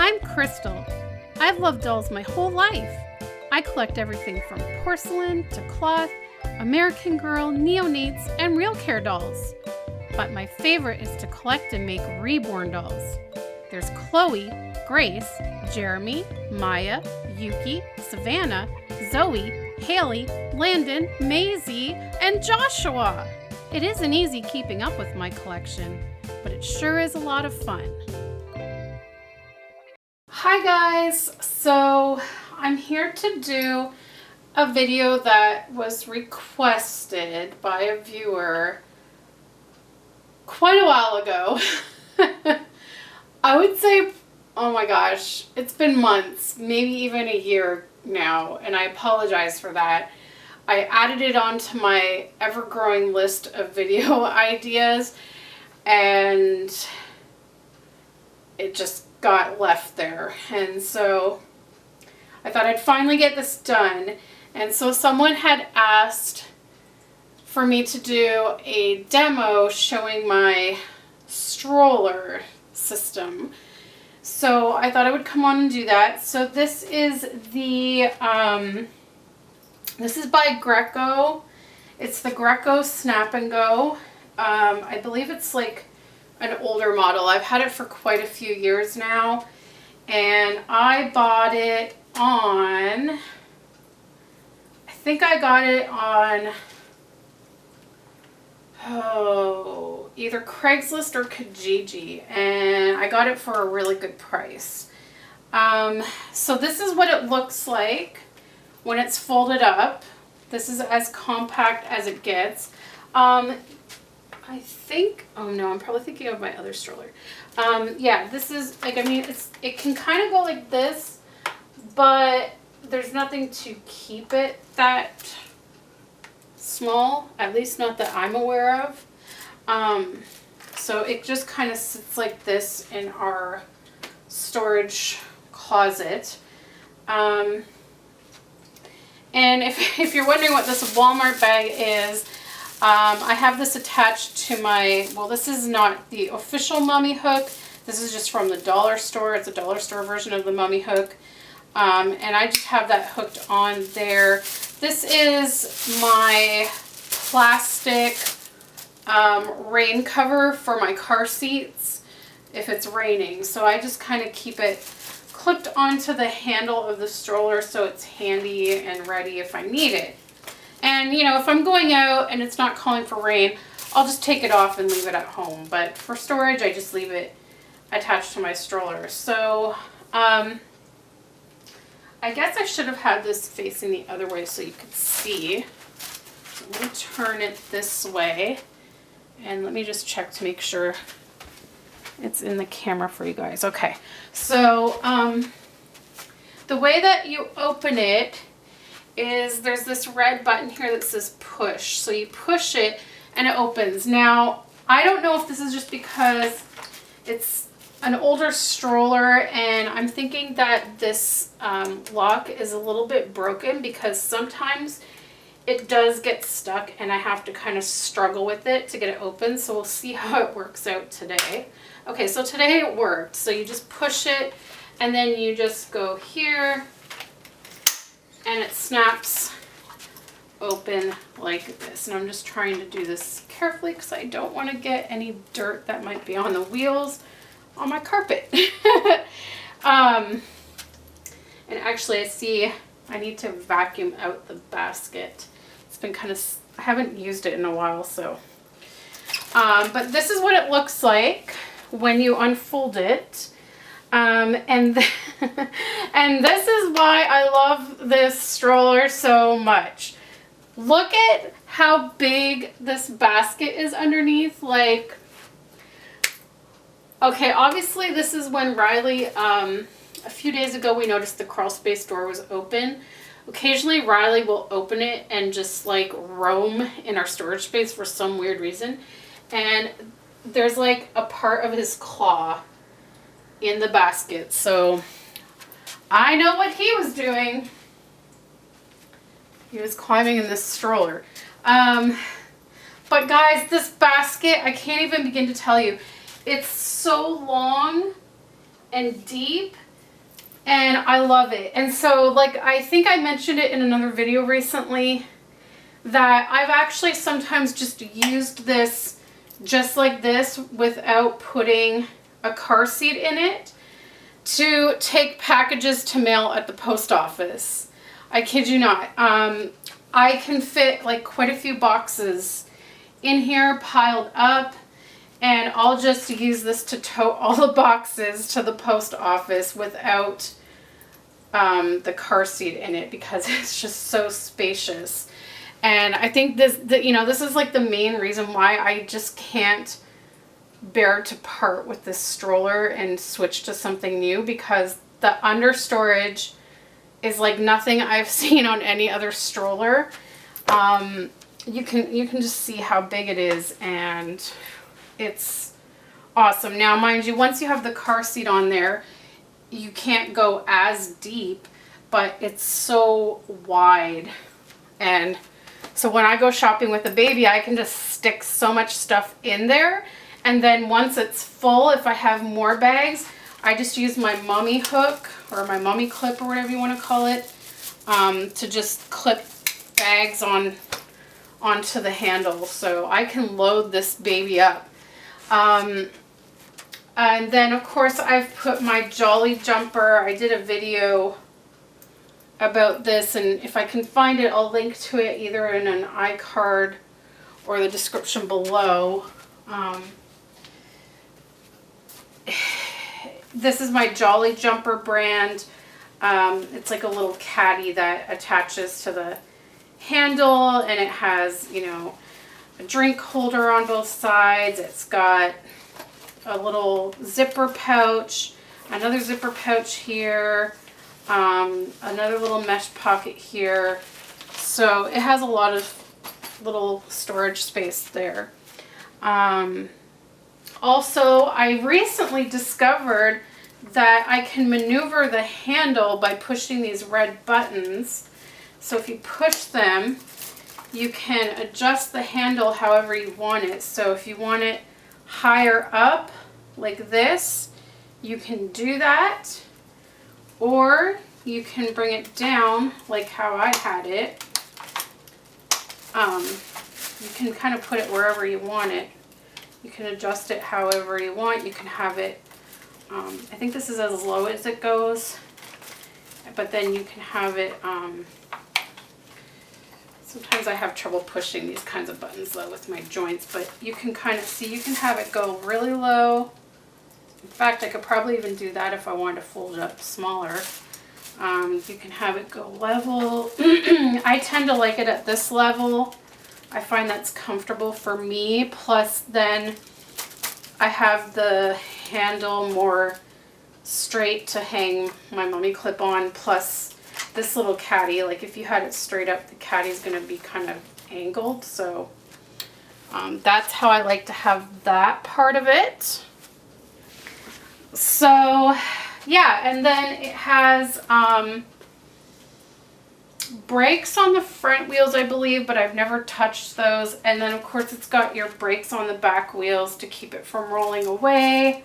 I'm Krystle. I've loved dolls my whole life. I collect everything from porcelain to cloth, American Girl, neonates, and real care dolls. But my favorite is to collect and make Reborn dolls. There's Chloe, Grace, Jeremy, Maya, Yuki, Savannah, Zoe, Haley, Landon, Maisie, and Joshua. It isn't easy keeping up with my collection, but it sure is a lot of fun. Hi guys, so I'm here to do a video that was requested by a viewer quite a while ago. I would say, oh my gosh, it's been months, maybe even a year now, and I apologize for that. I added it onto my ever-growing list of video ideas, and it just got left there. And so I thought I'd finally get this done. And so someone had asked for me to do a demo showing my stroller system. So I thought I would come on and do that. So this is the this is by Greco. It's the Greco Snap and Go. I believe it's like an older model. I've had it for quite a few years now, and I bought it on, I think I got it on, either Craigslist or Kijiji, and I got it for a really good price. So this is what it looks like when it's folded up. This is as compact as it gets. I think, oh no, I'm probably thinking of my other stroller. Yeah, this is, like, I mean, it can kind of go like this, but there's nothing to keep it that small, at least not that I'm aware of. So it just kind of sits like this in our storage closet. And if you're wondering what this Walmart bag is, I have this attached to my, well, this is not the official mummy hook. This is just from the dollar store. It's a dollar store version of the mummy hook. And I just have that hooked on there. This is my plastic rain cover for my car seats if it's raining. So I just kind of keep it clipped onto the handle of the stroller so it's handy and ready if I need it. And, you know, if I'm going out and it's not calling for rain, I'll just take it off and leave it at home. But for storage, I just leave it attached to my stroller. So, I guess I should have had this facing the other way so you could see. So let me turn it this way. And let me just check to make sure it's in the camera for you guys. Okay. So, the way that you open it is there's this red button here that says push. So you push it and it opens. Now, I don't know if this is just because it's an older stroller, and I'm thinking that this lock is a little bit broken because sometimes it does get stuck and I have to kind of struggle with it to get it open. So we'll see how it works out today. Okay, so today it worked. So you just push it and then you just go here, and it snaps open like this. And I'm just trying to do this carefully because I don't want to get any dirt that might be on the wheels on my carpet. And actually I see I need to vacuum out the basket. It's been kind of, I haven't used it in a while, so. But this is what it looks like when you unfold it. And and this is why I love this stroller so much. Look at how big this basket is underneath. Like, okay, obviously this is when Riley, a few days ago we noticed the crawl space door was open. Occasionally Riley will open it and just like roam in our storage space for some weird reason. And there's like a part of his claw in the basket, so I know what he was doing. He was climbing in this stroller. But guys, this basket, I can't even begin to tell you. It's so long and deep and I love it. And so, like, I think I mentioned it in another video recently that I've actually sometimes just used this just like this without putting a car seat in it to take packages to mail at the post office. I kid you not. I can fit like quite a few boxes in here piled up, and I'll just use this to tote all the boxes to the post office without the car seat in it, because it's just so spacious. And I think this is like the main reason why I just can't bear to part with this stroller and switch to something new, because the under storage is like nothing I've seen on any other stroller. You can just see how big it is, and it's awesome. Now, mind you, once you have the car seat on there, you can't go as deep, but it's so wide. And so when I go shopping with a baby, I can just stick so much stuff in there. And then once it's full, if I have more bags, I just use my mommy hook or my mommy clip or whatever you want to call it, to just clip bags onto the handle, so I can load this baby up. And then of course I've put my Jolly jumper. I did a video about this, and if I can find it, I'll link to it either in an iCard or the description below. This is my Jolly jumper brand. It's like a little caddy that attaches to the handle, and it has, you know, a drink holder on both sides. It's got a little zipper pouch, another zipper pouch here, another little mesh pocket here. So it has a lot of little storage space there. Also, I recently discovered that I can maneuver the handle by pushing these red buttons. So if you push them, you can adjust the handle however you want it. So if you want it higher up like this, you can do that. Or you can bring it down like how I had it. You can kind of put it wherever you want it. You can adjust it however you want. You can have it, I think this is as low as it goes, but then you can have it, sometimes I have trouble pushing these kinds of buttons though with my joints, but you can kind of see, you can have it go really low. In fact, I could probably even do that if I wanted to fold it up smaller. You can have it go level. I tend to like it at this level. I find that's comfortable for me. Plus then I have the handle more straight to hang my mommy clip on. Plus this little caddy, like if you had it straight up, the caddy's going to be kind of angled. So that's how I like to have that part of it. So yeah, and then it has brakes on the front wheels, I believe, but I've never touched those. And then of course it's got your brakes on the back wheels to keep it from rolling away.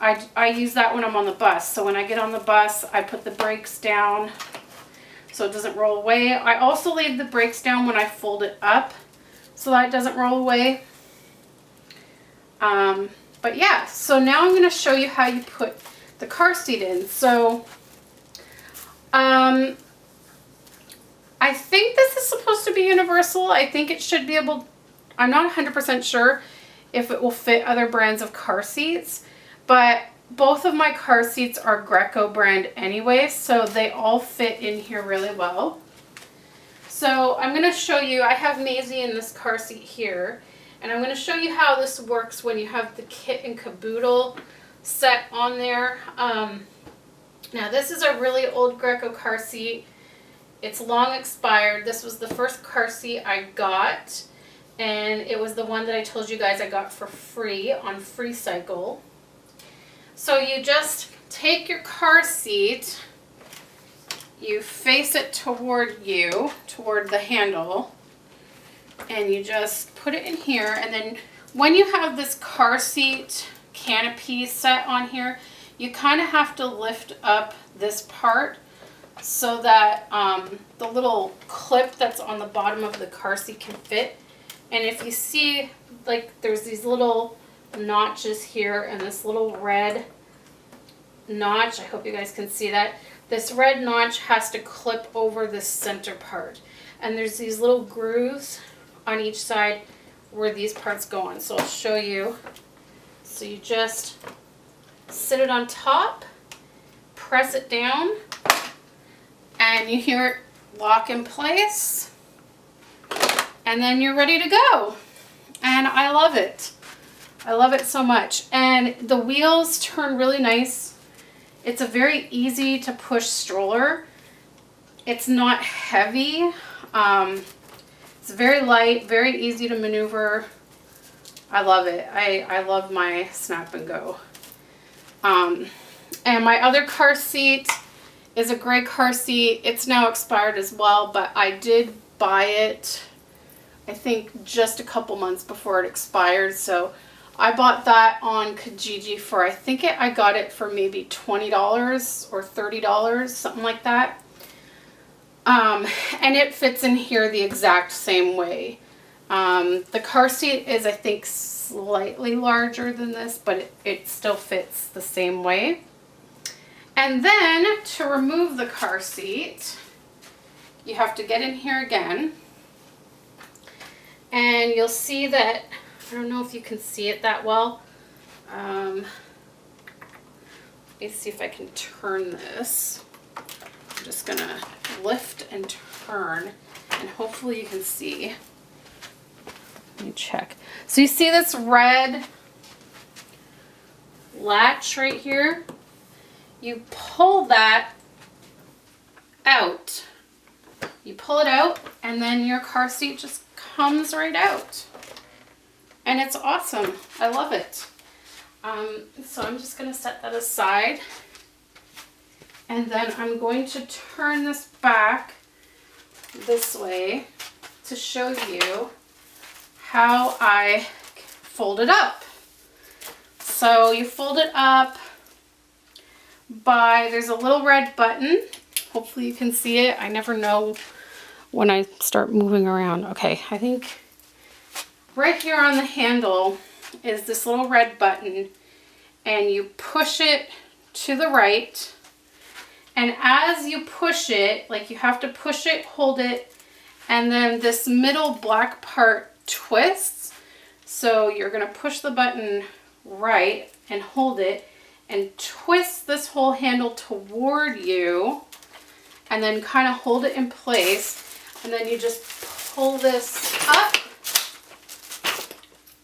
I use that when I'm on the bus. So when I get on the bus, I put the brakes down so it doesn't roll away. I also leave the brakes down when I fold it up so that it doesn't roll away. But yeah, so now I'm going to show you how you put the car seat in. So I think this is supposed to be universal. I think it should be able, I'm not 100% sure if it will fit other brands of car seats, but both of my car seats are Greco brand anyway, so they all fit in here really well. So I'm going to show you, I have Maisie in this car seat here, and I'm going to show you how this works when you have the kit and caboodle set on there. Now this is a really old Greco car seat. It's long expired. This was the first car seat I got, and it was the one that I told you guys I got for free on FreeCycle. So you just take your car seat, you face it toward you, toward the handle, and you just put it in here. And then when you have this car seat canopy set on here, you kind of have to lift up this part so that the little clip that's on the bottom of the car seat can fit. And if you see, like, there's these little notches here and this little red notch, I hope you guys can see that. This red notch has to clip over this center part. And there's these little grooves on each side where these parts go on. So I'll show you. So you just sit it on top, press it down, and you hear it lock in place. And then you're ready to go. And I love it. I love it so much. And the wheels turn really nice. It's a very easy to push stroller. It's not heavy. It's very light, very easy to maneuver. I love it. I love my Snap and Go. And my other car seat is a gray car seat. It's now expired as well, but I did buy it, I think, just a couple months before it expired. So I bought that on Kijiji for, I think I got it for maybe $20 or $30, something like that. And it fits in here the exact same way. The car seat is, I think, slightly larger than this, but it still fits the same way. And then to remove the car seat, you have to get in here again. And you'll see that, I don't know if you can see it that well. Let me see if I can turn this. I'm just gonna lift and turn, and hopefully you can see. Let me check. So you see this red latch right here? You pull that out. You pull it out, and then your car seat just comes right out. And it's awesome. I love it. So I'm just going to set that aside. And then I'm going to turn this back this way to show you how I fold it up. So you fold it up by, there's a little red button. Hopefully you can see it. I never know when I start moving around. Okay, I think right here on the handle is this little red button, and you push it to the right. And as you push it, like, you have to push it, hold it, and then this middle black part twists. So you're gonna push the button right and hold it and twist this whole handle toward you, and then kind of hold it in place. And then you just pull this up,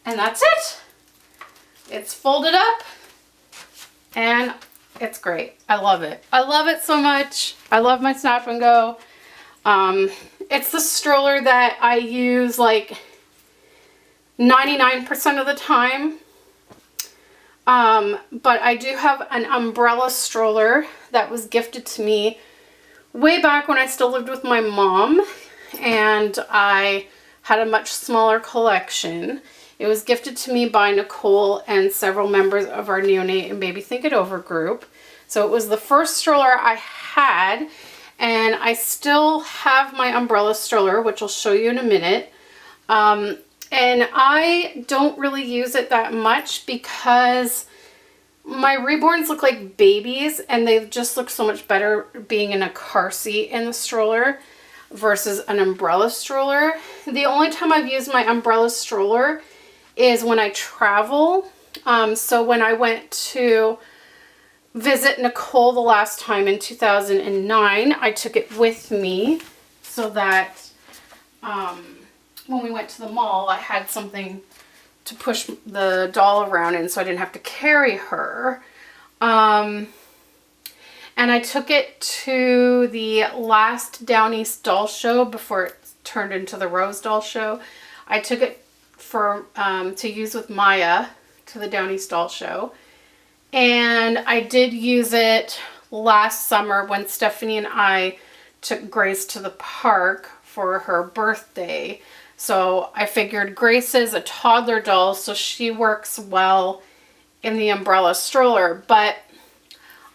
and that's it. It's folded up, and it's great. I love it. I love it so much. I love my Snap and Go. It's the stroller that I use like 99% of the time. But I do have an umbrella stroller that was gifted to me way back when I still lived with my mom, and I had a much smaller collection. It was gifted to me by Nicole and several members of our Neonate and Baby Think It Over group. So it was the first stroller I had, and I still have my umbrella stroller, which I'll show you in a minute. And I don't really use it that much because my Reborns look like babies, and they just look so much better being in a car seat in the stroller versus an umbrella stroller. The only time I've used my umbrella stroller is when I travel. So when I went to visit Nicole the last time in 2009, I took it with me so that when we went to the mall, I had something to push the doll around in so I didn't have to carry her. And I took it to the last Down East doll show before it turned into the Rose doll show. I took it for to use with Maya to the Down East doll show. And I did use it last summer when Stephanie and I took Grace to the park for her birthday. So I figured Grace is a toddler doll, so she works well in the umbrella stroller. But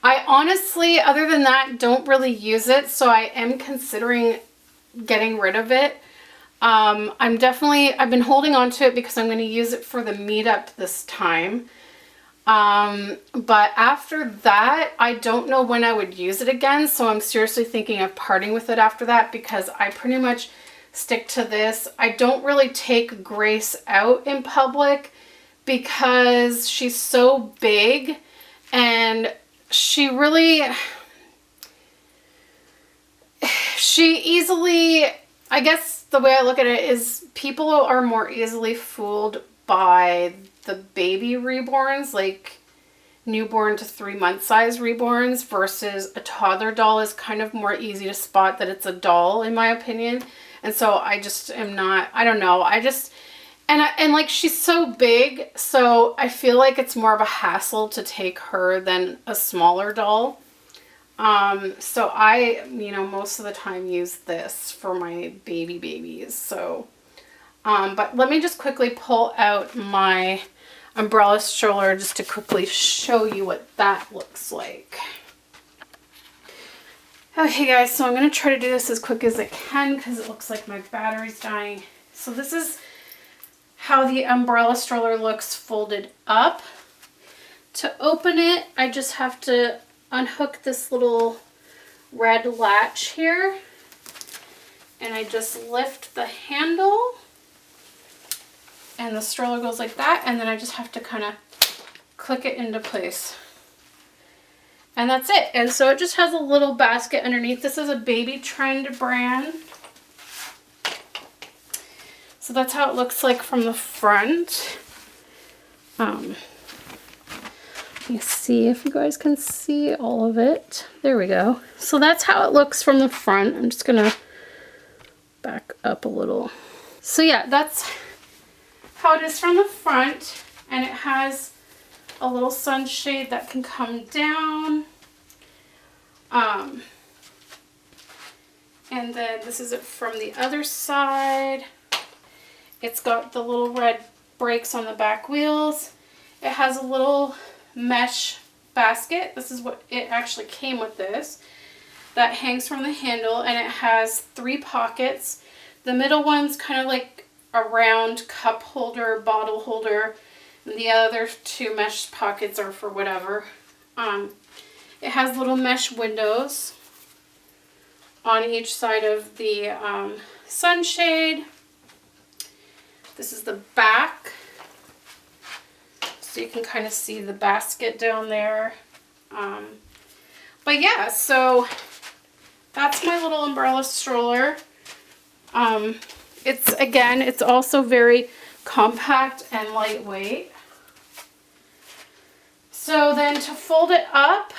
I honestly, other than that, don't really use it, so I am considering getting rid of it. I've been holding on to it because I'm going to use it for the meetup this time. But after that, I don't know when I would use it again, so I'm seriously thinking of parting with it after that because I pretty much stick to this. I don't really take Grace out in public because she's so big, and she easily, I guess the way I look at it is people are more easily fooled by the baby reborns, like newborn to 3-month size reborns, versus a toddler doll is kind of more easy to spot that it's a doll, in my opinion. And so I just am not, I don't know, and like she's so big, so I feel like it's more of a hassle to take her than a smaller doll. So I, most of the time use this for my babies. So, but let me just quickly pull out my umbrella stroller just to quickly show you what that looks like. Okay guys, so I'm going to try to do this as quick as I can because it looks like my battery's dying. So this is how the umbrella stroller looks folded up. To open it, I just have to unhook this little red latch here, and I just lift the handle and the stroller goes like that, and then I just have to kind of click it into place. And that's it. And so it just has a little basket underneath. This is a Baby Trend brand. So that's how it looks like from the front. Let me see if you guys can see all of it. There we go. So that's how it looks from the front. I'm just gonna back up a little. So yeah, that's how it is from the front, and it has a little sunshade that can come down. And then this is it from the other side. It's got the little red brakes on the back wheels. It has a little mesh basket. This is what it actually came with, this that hangs from the handle, and it has 3 pockets. The middle one's kind of like a round cup holder, bottle holder, and the other 2 mesh pockets are for whatever. It has little mesh windows on each side of the sunshade. This is the back, so you can kind of see the basket down there. But yeah, so that's my little umbrella stroller. It's also very compact and lightweight. So then to fold it up,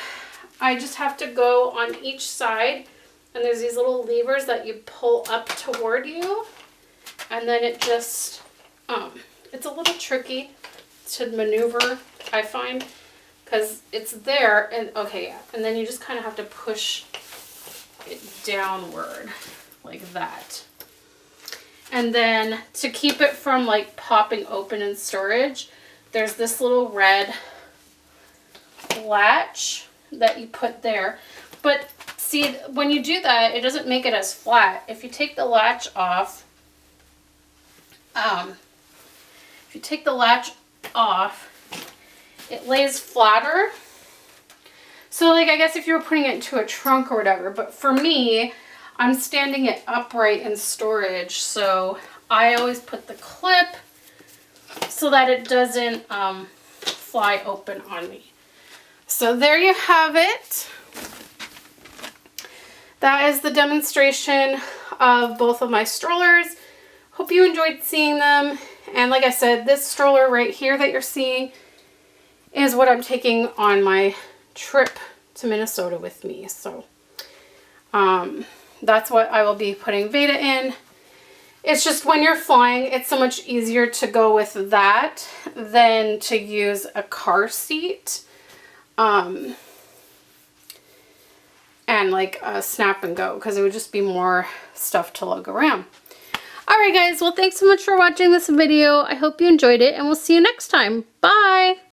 I just have to go on each side, and there's these little levers that you pull up toward you, and then it just, it's a little tricky to maneuver, I find, because it's there, and okay, yeah, and then you just kind of have to push it downward like that. And then to keep it from like popping open in storage, there's this little red latch that you put there. But see, when you do that, it doesn't make it as flat. If you take the latch off, it lays flatter. So like, I guess if you were putting it into a trunk or whatever, but for me, I'm standing it upright in storage, so I always put the clip so that it doesn't fly open on me. So there you have it. That is the demonstration of both of my strollers. Hope you enjoyed seeing them. And like I said, this stroller right here that you're seeing is what I'm taking on my trip to Minnesota with me. So that's what I will be putting Veda in. It's just when you're flying, it's so much easier to go with that than to use a car seat. And like a snap and go, because it would just be more stuff to lug around. Alright guys, well thanks so much for watching this video. I hope you enjoyed it, and we'll see you next time. Bye!